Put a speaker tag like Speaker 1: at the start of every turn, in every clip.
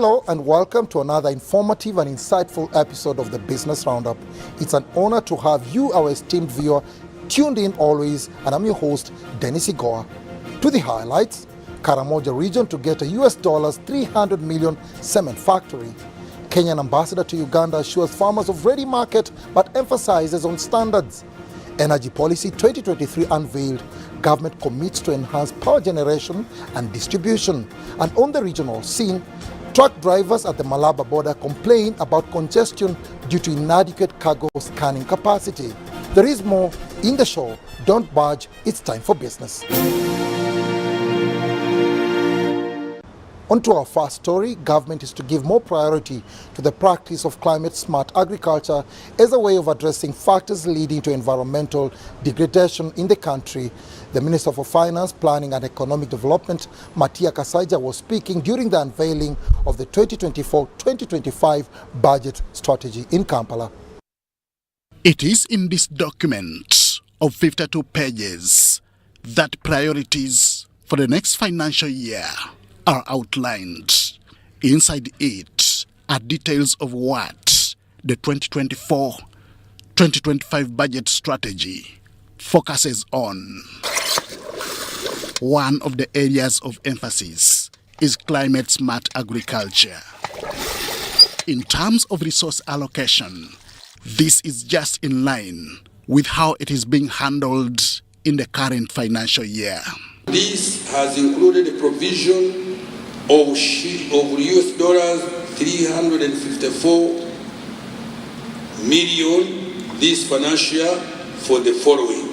Speaker 1: Hello and welcome to another informative and insightful episode of the Business Roundup. It's an honor to have you, our esteemed viewer, tuned in always, and I'm your host, Sigoa. To the highlights: Karamoja region to get a US dollars 300 million cement factory. Kenyan ambassador to Uganda assures farmers of ready market but emphasizes on standards. Energy Policy 2023 unveiled. Government commits to enhance power generation and distribution. And on the regional scene, truck drivers at the Malaba border complain about congestion due to inadequate cargo scanning capacity. There is more in the show. Don't budge, it's time for business. On to our first story. Government is to give more priority to the practice of climate-smart agriculture as a way of addressing factors leading to environmental degradation in the country. The Minister for Finance, Planning and Economic Development, Matia Kasaija, was speaking during the unveiling of the 2024-2025 budget strategy in Kampala.
Speaker 2: It is in this document of 52 pages that priorities for the next financial year are outlined. Inside it are details of what the 2024-2025 budget strategy focuses on. One of the areas of emphasis is climate-smart agriculture. In terms of resource allocation, this is just in line with how it is being handled in the current financial year.
Speaker 3: This has included a provision of US dollars 354 million this financial year for the following.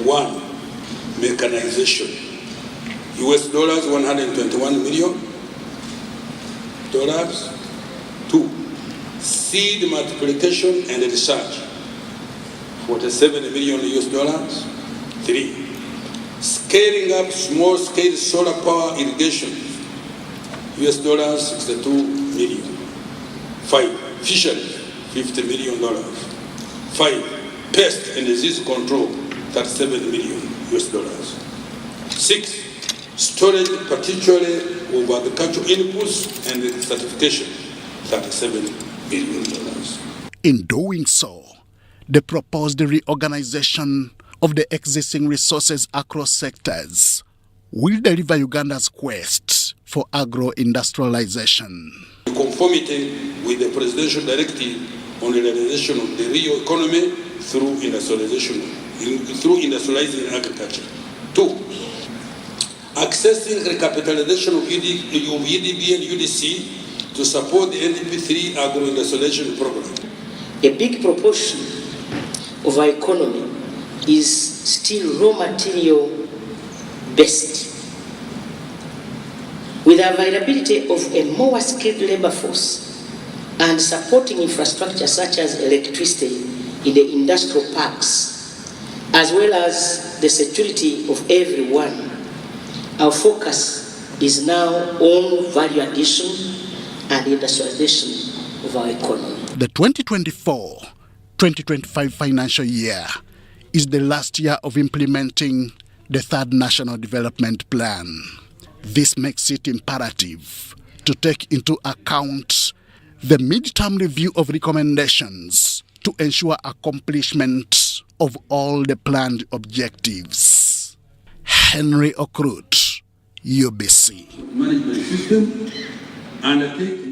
Speaker 3: 1. Mechanization, US dollars 121 million dollars. 2. Seed multiplication and research, 47 million US dollars. 3. Scaling up small-scale solar power irrigation, US dollars 62 million. 5. Fisheries, $50 million. 5. Pest and disease control, 37 million US dollars. 6. Storage, particularly of agricultural inputs and certification, $37 billion.
Speaker 2: In doing so, the proposed reorganization of the existing resources across sectors will deliver Uganda's quest for agro-industrialization.
Speaker 3: In conformity with the presidential directive on the realization of the real economy through industrializing agriculture. 2. Accessing recapitalization of EDB and UDC to support the NDP3 agro-industrialization program.
Speaker 4: A big proportion of our economy is still raw material based. With the availability of a more skilled labor force and supporting infrastructure such as electricity in the industrial parks, as well as the security of everyone, our focus is now on value addition and industrialization of our economy.
Speaker 2: The 2024-2025 financial year is the last year of implementing the third National Development Plan. This makes it imperative to take into account the mid-term review of recommendations to ensure accomplishment of all the planned objectives. Henry Okrut, UBC.
Speaker 3: Management system and I think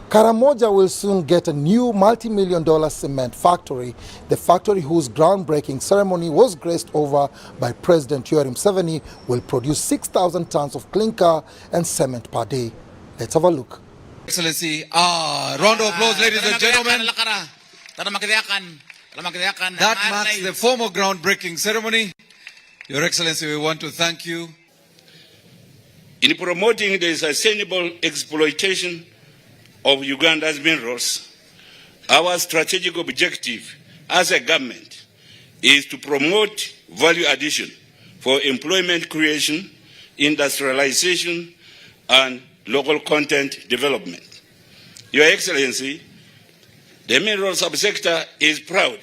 Speaker 1: Karamoja will soon get a new multi-million-dollar cement factory. The factory, whose groundbreaking ceremony was graced over by President Yoweri Museveni, will produce 6,000 tons of clinker and cement per day. Let's have a look.
Speaker 5: Excellency, round of applause, ladies and gentlemen. That marks the formal groundbreaking ceremony. Your Excellency, we want to thank you.
Speaker 6: In promoting the sustainable exploitation of Uganda's minerals, our strategic objective as a government is to promote value addition for employment creation, industrialization, and local content development. Your Excellency, the mineral subsector is proud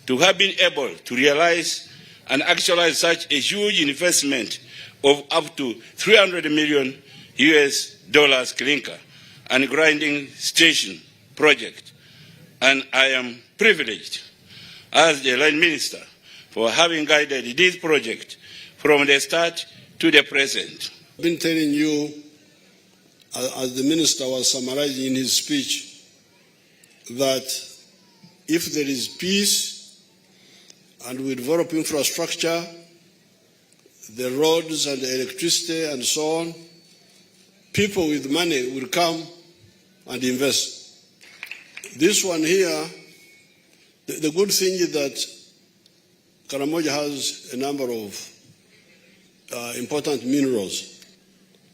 Speaker 6: to have been able to realize and actualize such a huge investment of up to $300 million clinker and grinding station project. And I am privileged as the line minister for having guided this project from the start to the present.
Speaker 7: I've been telling you, as the minister was summarizing in his speech, that if there is peace and we develop infrastructure, the roads and the electricity and so on, people with money will come and invest. This one here, the good thing is that Karamoja has a number of important minerals.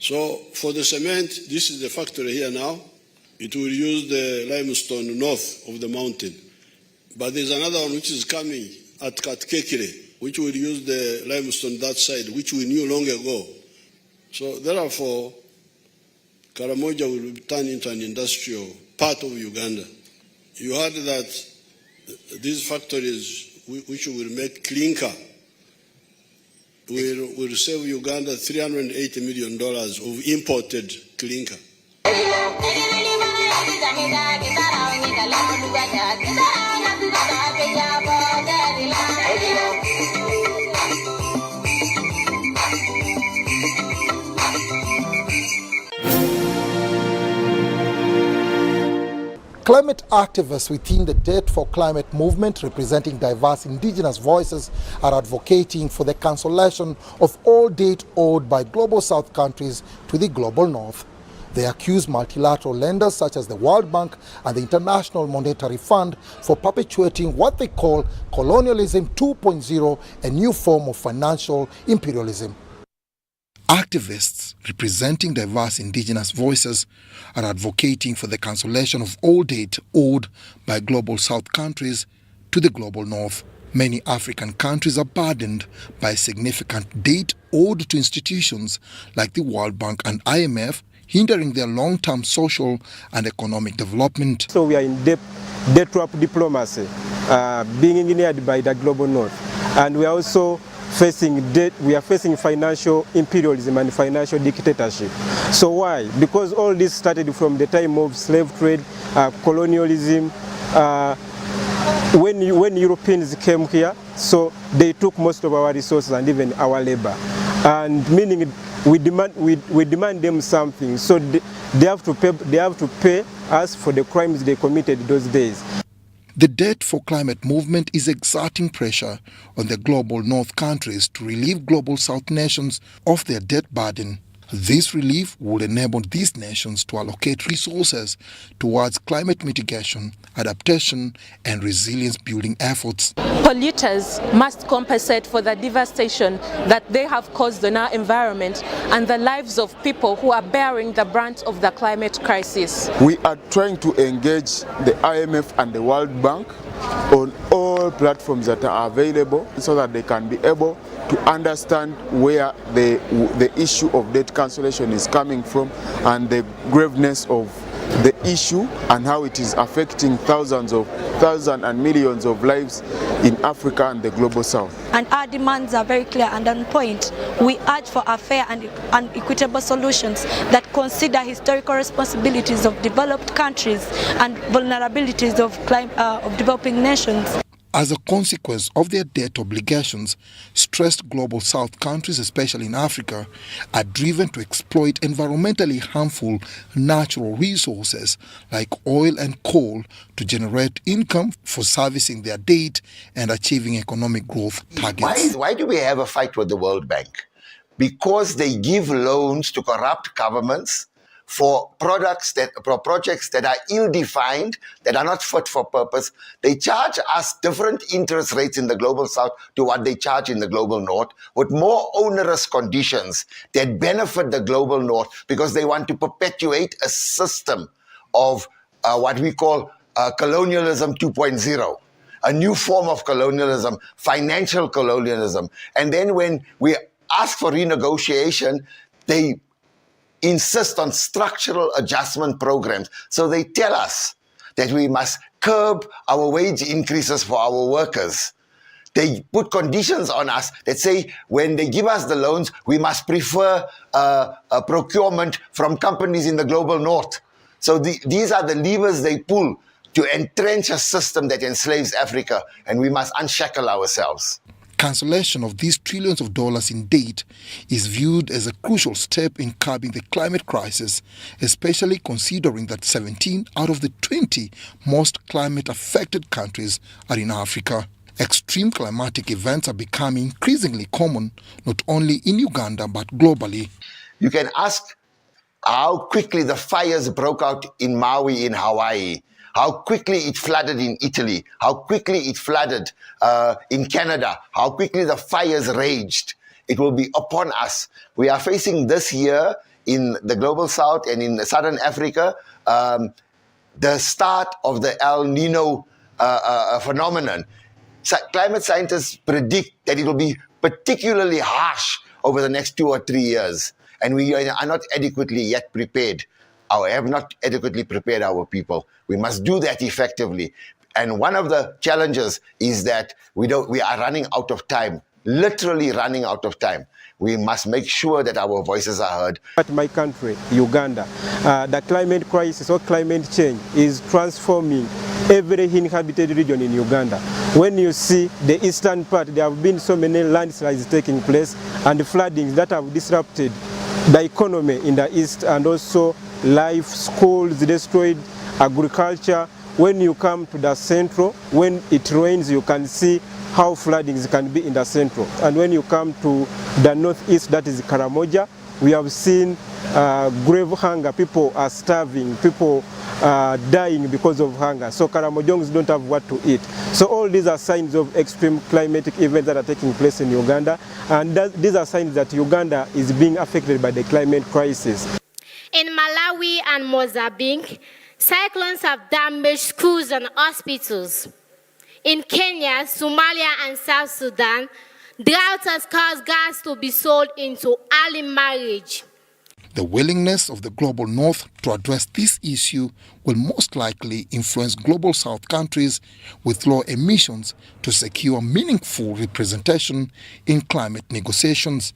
Speaker 7: So for the cement, this is the factory here now. It will use the limestone north of the mountain. But there's another one which is coming at Katkekire, which will use the limestone that side, which we knew long ago. So therefore, Karamoja will turn into an industrial part of Uganda. You heard that these factories, which will make clinker, will save Uganda $380 million of imported clinker.
Speaker 1: Climate activists within the Debt for Climate movement, representing diverse indigenous voices, are advocating for the cancellation of all debt owed by Global South countries to the Global North. They accuse multilateral lenders such as the World Bank and the International Monetary Fund for perpetuating what they call colonialism 2.0, a new form of financial imperialism. Activists representing diverse indigenous voices are advocating for the cancellation of all debt owed by Global South countries to the Global North. Many African countries are burdened by significant debt owed to institutions like the World Bank and IMF, hindering their long-term social and economic development.
Speaker 8: So we are in debt trap diplomacy, being engineered by the Global North. And we are also facing debt, we are facing financial imperialism and financial dictatorship. So why? Because all this started from the time of slave trade, colonialism. When Europeans came here, so they took most of our resources and even our labor. And meaning we demand them something, so they have to pay us for the crimes they committed those days.
Speaker 1: The Debt for Climate movement is exerting pressure on the Global North countries to relieve Global South nations of their debt burden. This relief would enable these nations to allocate resources towards climate mitigation, adaptation, and resilience-building efforts.
Speaker 9: Polluters must compensate for the devastation that they have caused on our environment and the lives of people who are bearing the brunt of the climate crisis.
Speaker 10: We are trying to engage the IMF and the World Bank on all platforms that are available so that they can be able to understand where the issue of debt cancellation is coming from and the graveness of the issue and how it is affecting thousands and millions of lives in Africa and the Global South.
Speaker 11: And our demands are very clear and on point. We urge for a fair and equitable solutions that consider historical responsibilities of developed countries and vulnerabilities of developing nations.
Speaker 1: As a consequence of their debt obligations, stressed Global South countries, especially in Africa, are driven to exploit environmentally harmful natural resources like oil and coal to generate income for servicing their debt and achieving economic growth targets.
Speaker 12: Why do we have a fight with the World Bank? Because they give loans to corrupt governments for projects that are ill-defined, that are not fit for purpose. They charge us different interest rates in the Global South to what they charge in the Global North, with more onerous conditions that benefit the Global North because they want to perpetuate a system of what we call colonialism 2.0. A new form of colonialism, financial colonialism. And then when we ask for renegotiation, they insist on structural adjustment programs. So they tell us that we must curb our wage increases for our workers. they put conditions on us that say when they give us the loans, we must prefer a procurement from companies in the global north. So these are the levers they pull to entrench a system that enslaves Africa, and we must unshackle ourselves.
Speaker 1: Cancellation of these trillions of dollars in debt is viewed as a crucial step in curbing the climate crisis, especially considering that 17 out of the 20 most climate-affected countries are in Africa. Extreme climatic events are becoming increasingly common, not only in Uganda but globally.
Speaker 12: You can ask how quickly the fires broke out in Maui in Hawaii, how quickly it flooded in Italy, how quickly it flooded in Canada, how quickly the fires raged. It will be upon us. We are facing this year in the global south and in southern Africa, the start of the El Nino phenomenon. Climate scientists predict that it will be particularly harsh over the next 2 or 3 years. And we are not adequately yet prepared. Have not adequately prepared our people. We must do that effectively. And one of the challenges is that we are running out of time, literally running out of time. We must make sure that our voices are heard.
Speaker 8: At my country, Uganda, the climate crisis or climate change is transforming every inhabited region in Uganda. When you see the eastern part, there have been so many landslides taking place and floodings that have disrupted the economy in the east, and also life, schools destroyed, agriculture. When you come to the central, when it rains, you can see how floodings can be in the central. And when you come to the northeast, that is Karamoja, we have seen grave hunger. People are starving, people are dying because of hunger. So Karamojongs don't have what to eat. So all these are signs of extreme climatic events that are taking place in Uganda. And these are signs that Uganda is being affected by the climate crisis.
Speaker 13: In Malawi and Mozambique, cyclones have damaged schools and hospitals. In Kenya, Somalia, and South Sudan, drought has caused girls to be sold into early marriage.
Speaker 1: The willingness of the global north to address this issue will most likely influence global south countries with low emissions to secure meaningful representation in climate negotiations.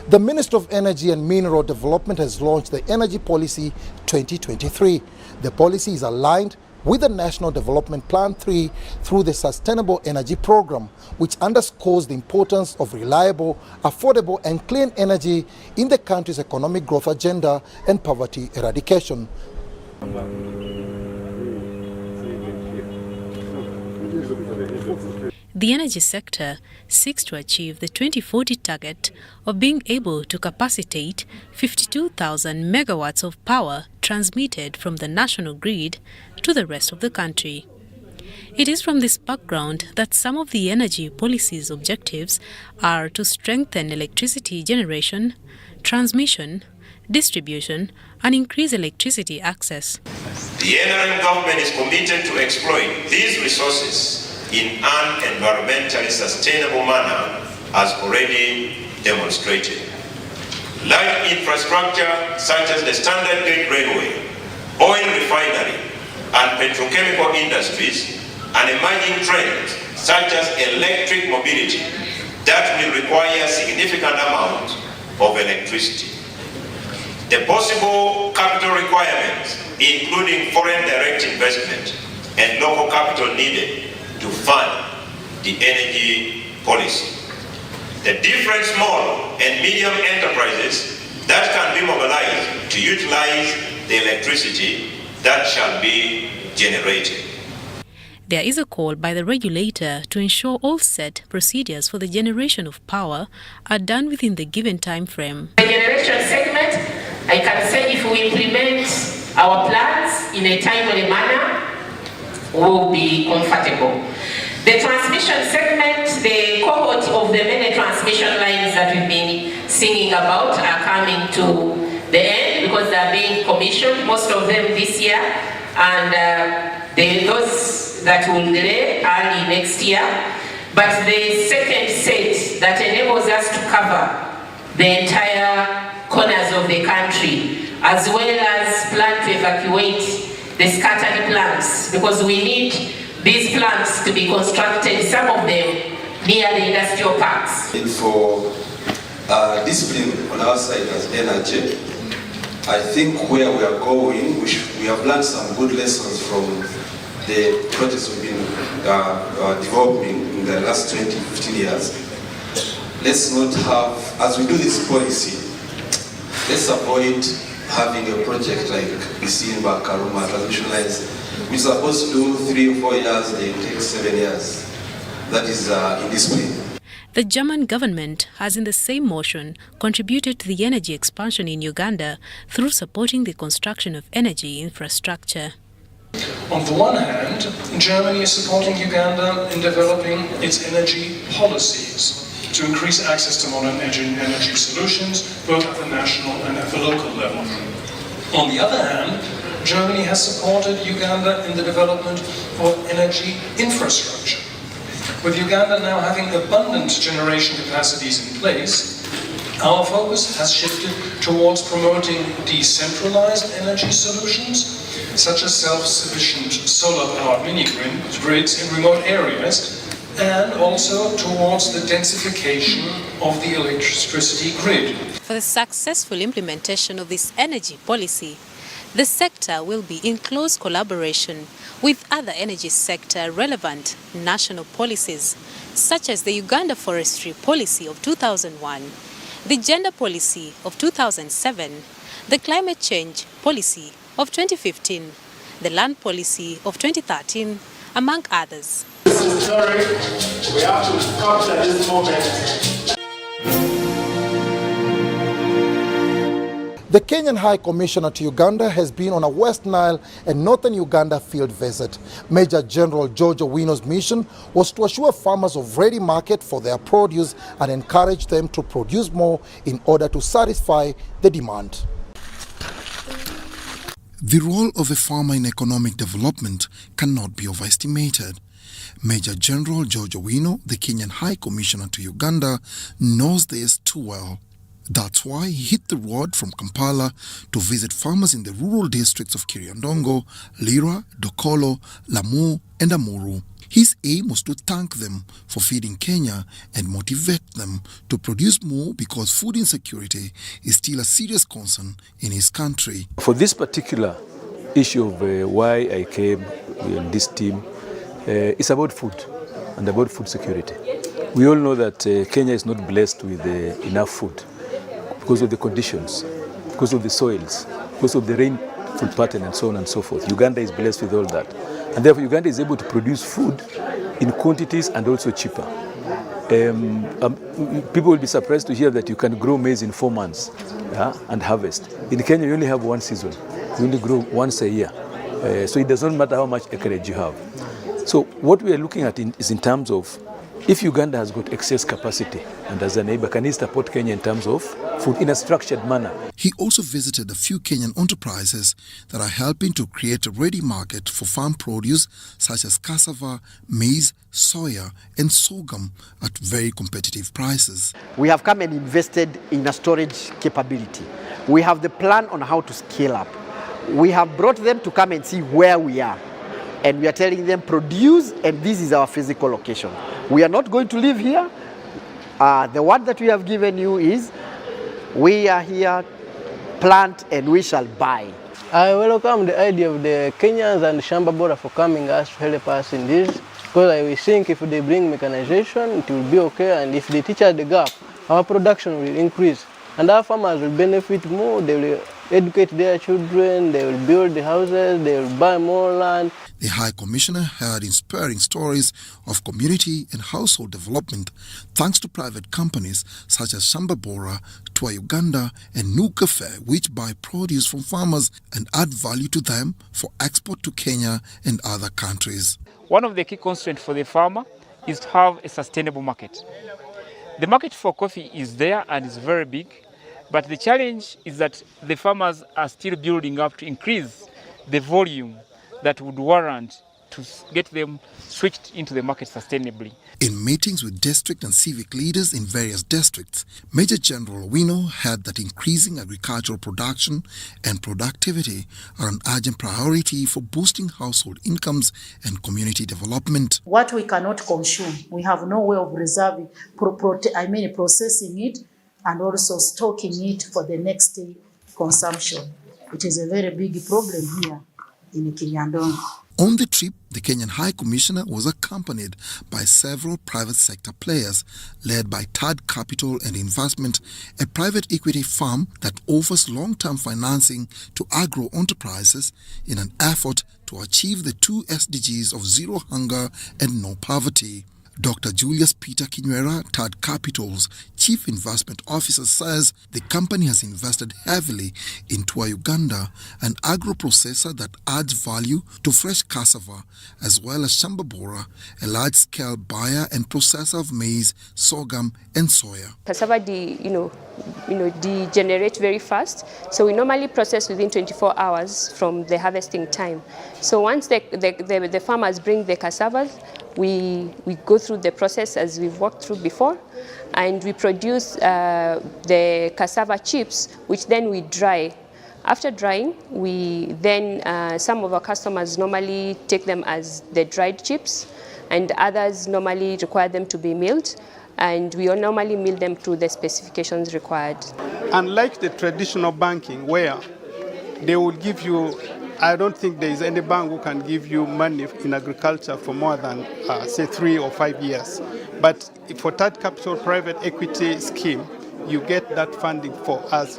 Speaker 1: The Ministry of Energy and Mineral Development has launched the Energy Policy 2023. The policy is aligned with the National Development Plan 3 through the Sustainable Energy Program, which underscores the importance of reliable, affordable and clean energy in the country's economic growth agenda and poverty eradication.
Speaker 14: The energy sector seeks to achieve the 2040 target of being able to capacitate 52,000 megawatts of power transmitted from the national grid to the rest of the country. It is from this background that some of the energy policy's objectives are to strengthen electricity generation, transmission, distribution, and increase electricity access.
Speaker 15: The NRM government is committed to exploit these resources in an environmentally sustainable manner, as already demonstrated. Light infrastructure such as the standard gauge railway, oil refinery, and petrochemical industries, and emerging trends such as electric mobility that will require significant amount of electricity. The possible capital requirements, including foreign direct investment and local capital needed to fund the energy policy. The different small and medium enterprises that can be mobilized to utilize the electricity that shall be generated.
Speaker 14: There is a call by the regulator to ensure all set procedures for the generation of power are done within the given time frame.
Speaker 16: The generation segment, I can say if we implement our plans in a timely manner, will be comfortable. The transmission segment, the cohort of the many transmission lines that we've been singing about are coming to the end because they are being commissioned, most of them this year, and those that will delay early next year. But the second set that enables us to cover the entire corners of the country, as well as plan to evacuate the scattered plants, because we need these plants to be constructed, some of them near the industrial parks.
Speaker 17: For discipline on our side as energy, I think where we are going, we have learned some good lessons from the projects we've been developing in the last 20, 15 years. Let's not have, as we do this policy, let's avoid having a project like we see in Bakaruma transmission lines, which is supposed to do 3 or 4 years, they take 7 years. That is indiscipline.
Speaker 14: The German government has in the same motion contributed to the energy expansion in Uganda through supporting the construction of energy infrastructure.
Speaker 18: On the one hand, Germany is supporting Uganda in developing its energy policies to increase access to modern energy solutions, both at the national and at the local level. On the other hand, Germany has supported Uganda in the development of energy infrastructure. With Uganda now having abundant generation capacities in place, our focus has shifted towards promoting decentralized energy solutions, such as self-sufficient solar-powered mini-grids in remote areas, and also towards the densification of the electricity grid.
Speaker 14: For the successful implementation of this energy policy, the sector will be in close collaboration with other energy sector relevant national policies, such as the Uganda Forestry Policy of 2001, the Gender Policy of 2007, the Climate Change Policy of 2015, the Land Policy of 2013, among others.
Speaker 19: This is historic. We have to capture this moment.
Speaker 1: The Kenyan High Commissioner to Uganda has been on a West Nile and Northern Uganda field visit. Major General George Owino's mission was to assure farmers of ready market for their produce and encourage them to produce more in order to satisfy the demand. The role of a farmer in economic development cannot be overestimated. Major General George Owino, the Kenyan High Commissioner to Uganda, knows this too well. That's why he hit the road from Kampala to visit farmers in the rural districts of Kiriandongo, Lira, Dokolo, Lamu, and Amuru. His aim was to thank them for feeding Kenya and motivate them to produce more because food insecurity is still a serious concern in his country.
Speaker 20: For this particular issue of why I came in this team, it's about food and about food security. We all know that Kenya is not blessed with enough food because of the conditions, because of the soils, because of the rainfall pattern and so on and so forth. Uganda is blessed with all that. And therefore Uganda is able to produce food in quantities and also cheaper. People will be surprised to hear that you can grow maize in 4 months and harvest. In Kenya you only have one season. You only grow once a year. So it does not matter how much acreage you have. So what we are looking at is in terms of if Uganda has got excess capacity and as a neighbor, can it support Kenya in terms of food in a structured manner?
Speaker 1: He also visited a few Kenyan enterprises that are helping to create a ready market for farm produce such as cassava, maize, soya and sorghum at very competitive prices.
Speaker 21: We have come and invested in a storage capability. We have the plan on how to scale up. We have brought them to come and see where we are. And we are telling them produce, and this is our physical location. We are not going to live here. The word that we have given you is we are here, plant, and we shall buy.
Speaker 22: I welcome the idea of the Kenyans and Shamba Bora for coming us to help us in this, because I think if they bring mechanization, it will be okay, and if they teach us the gap, our production will increase, and our farmers will benefit more. They will educate their children, they will build the houses, they will buy more land.
Speaker 1: The High Commissioner heard inspiring stories of community and household development thanks to private companies such as Shamba Bora, Tua Uganda and New Cafe, which buy produce from farmers and add value to them for export to Kenya and other countries.
Speaker 23: One of the key constraints for the farmer is to have a sustainable market. The market for coffee is there and is very big, but the challenge is that the farmers are still building up to increase the volume that would warrant to get them switched into the market sustainably.
Speaker 1: In meetings with district and civic leaders in various districts, Major General Wino had that increasing agricultural production and productivity are an urgent priority for boosting household incomes and community development.
Speaker 2: What we cannot consume, we have no way of reserving, processing it and also stocking it for the next day consumption. It is a very big problem here in Kinyandongo.
Speaker 1: On the trip, the Kenyan High Commissioner was accompanied by several private sector players led by Third Capital and Investment, a private equity firm that offers long-term financing to agro enterprises in an effort to achieve the 2 SDGs of zero hunger and no poverty. Dr. Julius Peter Kinywera, Third Capital's Chief Investment Officer, says the company has invested heavily into Uganda, an agro-processor that adds value to fresh cassava, as well as Shambabora, a large-scale buyer and processor of maize, sorghum, and soya.
Speaker 3: Cassava degenerate very fast, so we normally process within 24 hours from the harvesting time. So once the farmers bring the cassavas, we go through the process as we've walked through before, and we produce the cassava chips, which then we dry. After drying, we then, some of our customers normally take them as the dried chips, and others normally require them to be milled, and we normally mill them to the specifications required.
Speaker 4: Unlike the traditional banking, where they will give you, I don't think there is any bank who can give you money in agriculture for more than, say, 3 or 5 years. But for Third Capital private equity scheme, you get that funding for as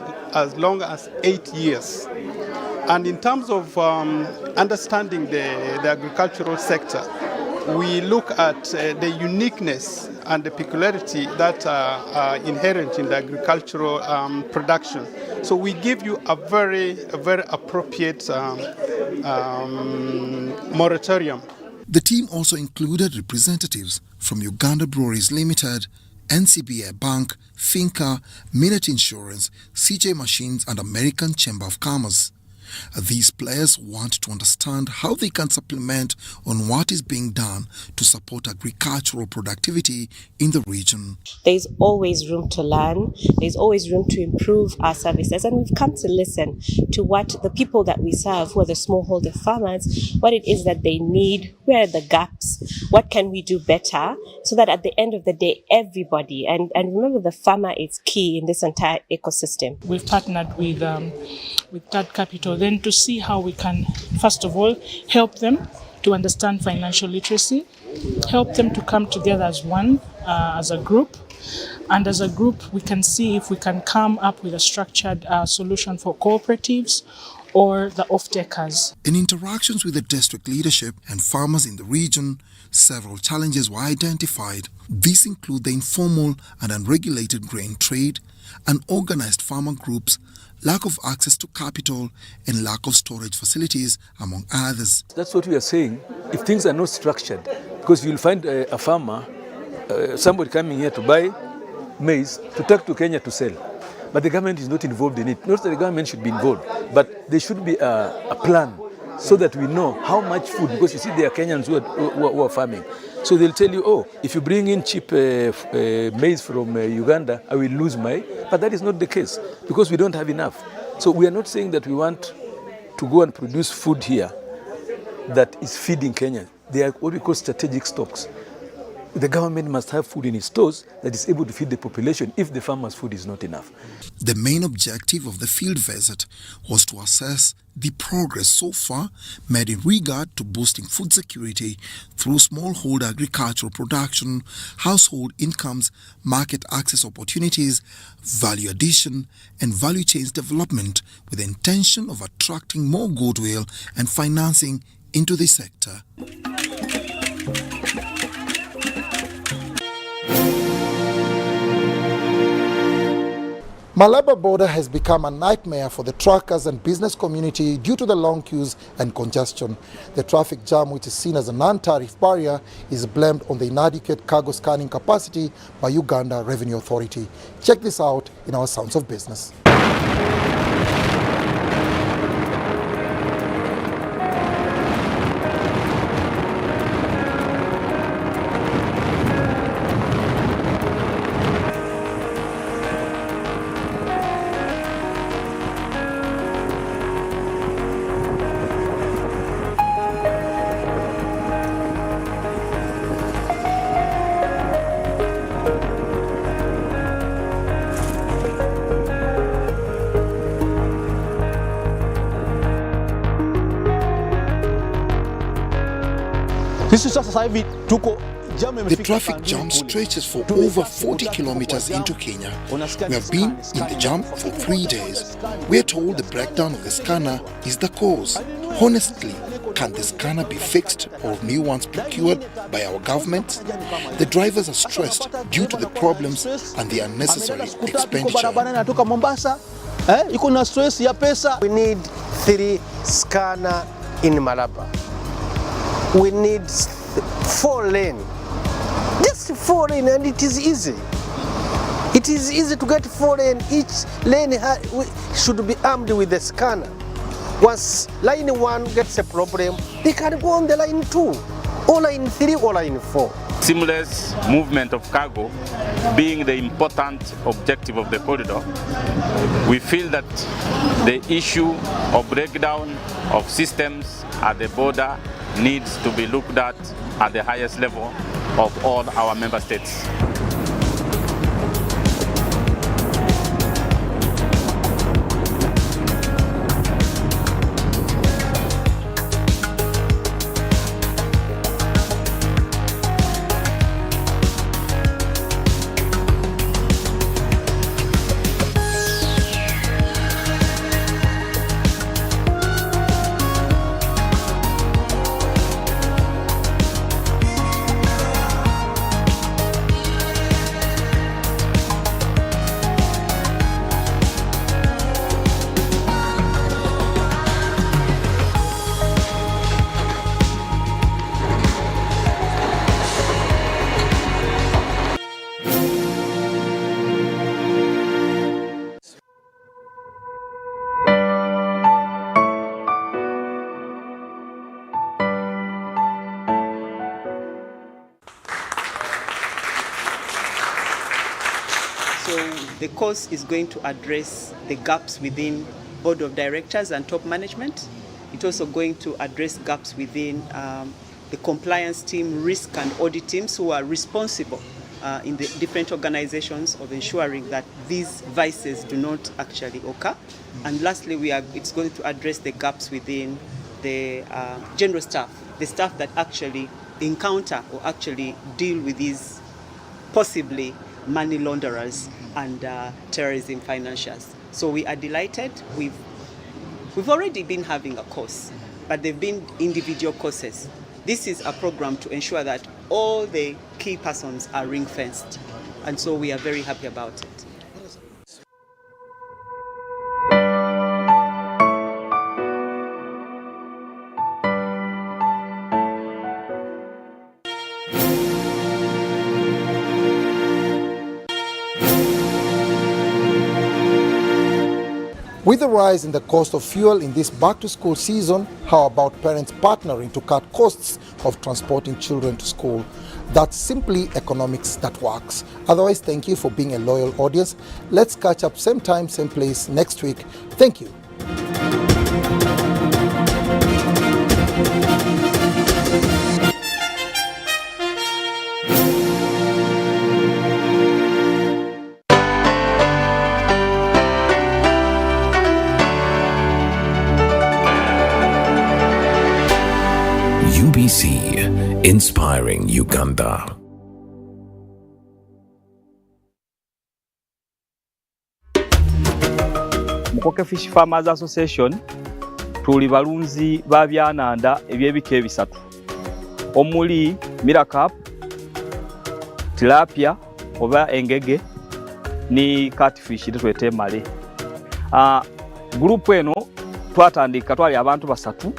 Speaker 4: long as 8 years. And in terms of understanding the agricultural sector, we look at the uniqueness and the peculiarity that are inherent in the agricultural production. So we give you a very appropriate moratorium.
Speaker 1: The team also included representatives from Uganda Breweries Limited, NCBA Bank, Finca, Minute Insurance, CJ Machines, and American Chamber of Commerce. These players want to understand how they can supplement on what is being done to support agricultural productivity in the region.
Speaker 24: There's always room to learn, there's always room to improve our services, and we've come to listen to what the people that we serve, who are the smallholder farmers, what it is that they need, where are the gaps, what can we do better, so that at the end of the day, everybody, and remember the farmer is key in this entire ecosystem.
Speaker 25: We've partnered with Third Capital then to see how we can, first of all, help them to understand financial literacy, help them to come together as one, as a group, and as a group we can see if we can come up with a structured solution for cooperatives or the off-takers.
Speaker 1: In interactions with the district leadership and farmers in the region, several challenges were identified. These include the informal and unregulated grain trade, unorganized farmer groups, lack of access to capital, and lack of storage facilities, among others.
Speaker 20: That's what we are saying. If things are not structured, because you'll find a farmer, somebody coming here to buy maize, to take to Kenya to sell. But the government is not involved in it. Not that the government should be involved, but there should be a plan so that we know how much food, because you see there are Kenyans who are farming. So they'll tell you, oh, if you bring in cheap maize from Uganda, I will lose my... But that is not the case, because we don't have enough. So we are not saying that we want to go and produce food here that is feeding Kenya. They are what we call strategic stocks. The government must have food in its stores that is able to feed the population if the farmer's food is not enough.
Speaker 1: The main objective of the field visit was to assess the progress so far made in regard to boosting food security through smallholder agricultural production, household incomes, market access opportunities, value addition, and value chains development, with the intention of attracting more goodwill and financing into the sector. Malaba border has become a nightmare for the truckers and business community due to the long queues and congestion. The traffic jam, which is seen as a non-tariff barrier, is blamed on the inadequate cargo scanning capacity by Uganda Revenue Authority. Check this out in our Sounds of Business. The traffic jam stretches for over 40 kilometers into Kenya. We have been in the jam for 3 days. We are told the breakdown of the scanner is the cause. Honestly, can the scanner be fixed or new ones procured by our government? The drivers are stressed due to the problems and the unnecessary expenditure.
Speaker 5: We need 3 scanners in Malaba. We need 4 lanes. Just 4 lanes, and it is easy. It is easy to get 4 lanes. Each lane should be armed with a scanner. Once line 1 gets a problem, they can go on the line 2, or line 3, or line 4.
Speaker 6: Seamless movement of cargo being the important objective of the corridor, we feel that the issue of breakdown of systems at the border needs to be looked at the highest level of all our member states.
Speaker 7: The course is going to address the gaps within board of directors and top management. It's also going to address gaps within the compliance team, risk and audit teams who are responsible in the different organizations of ensuring that these vices do not actually occur. And lastly, it's going to address the gaps within the general staff, the staff that actually encounter or actually deal with these possibly money launderers and terrorism financiers. So we are delighted. We've already been having a course, but they've been individual courses. This is a program to ensure that all the key persons are ring-fenced, and so we are very happy about it.
Speaker 1: With the rise in the cost of fuel in this back-to-school season, how about parents partnering to cut costs of transporting children to school? That's simply economics that works. Otherwise, thank you for being a loyal audience. Let's catch up same time, same place next week. Thank you.
Speaker 9: UBC, inspiring Uganda.
Speaker 23: Mukoke Fish Farmers Association tuli balunzi ba byananda ebyebika ebisatu omuli Miracap, tilapia oba engege ni catfish twete male. Group eno twatandika twali abantu basatu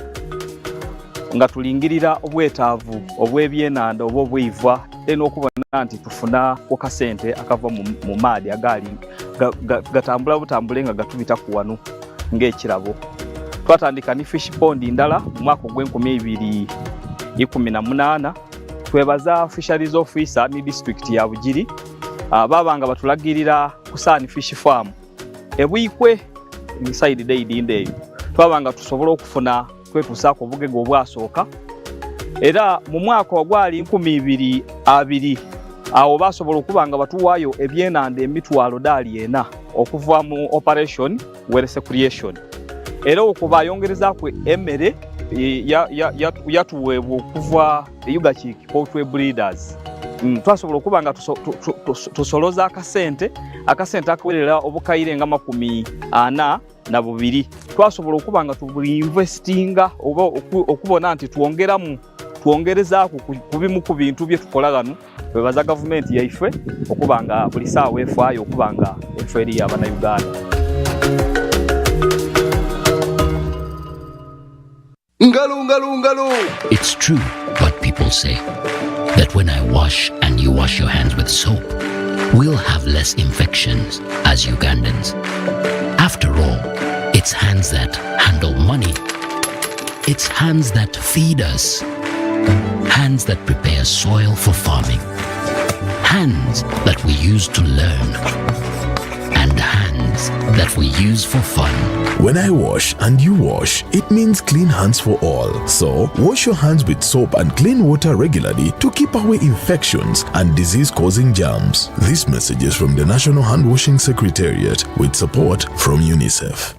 Speaker 23: nga tulingirira obwetaavu obw'ebyenanda oba obw'eiva eno okubona nti tufuna okasente akava mu maadi agali gatambula butambule nga gatubita ku wano ng'ekirabo. Twatandika ni fish pond ndala mu mwaka gw'e2018. Twebaza fisheries officer ni district ya Bugiri babanga batulagirira Kusani Fish Farm ebwikwe ni side day ndeyo twabanga tusobola okufuna twetusaako obugege obwasooka era mu mwaka ogwali 2020 awo basobola okubanga batuwaayo ebyenanda emitwalo $4 okuva mu operation Were Creation era okubayongerezaako emmere yatuweebwa okuva Ugachik Poultry Breeders. Twasobola okuba nga tusoloza akasente akawerera obukaire nga 42. Twasobola okuba nga tubuinvestinga oba okubona nti twongerezaako ku bimu ku bintu bye tukola gano. Twebaza gavumenti yaife okuba nga buli saawa efaayo okuba nga efe eri Abannayuganda.
Speaker 8: It's true what people say, that when I wash and you wash your hands with soap, we'll have less infections as Ugandans. After all, it's hands that handle money. It's hands that feed us. Hands that prepare soil for farming. Hands that we use to learn. And hands that we use for fun.
Speaker 9: When I wash and you wash, it means clean hands for all. So, wash your hands with soap and clean water regularly to keep away infections and disease-causing germs. This message is from the National Hand Washing Secretariat with support from UNICEF.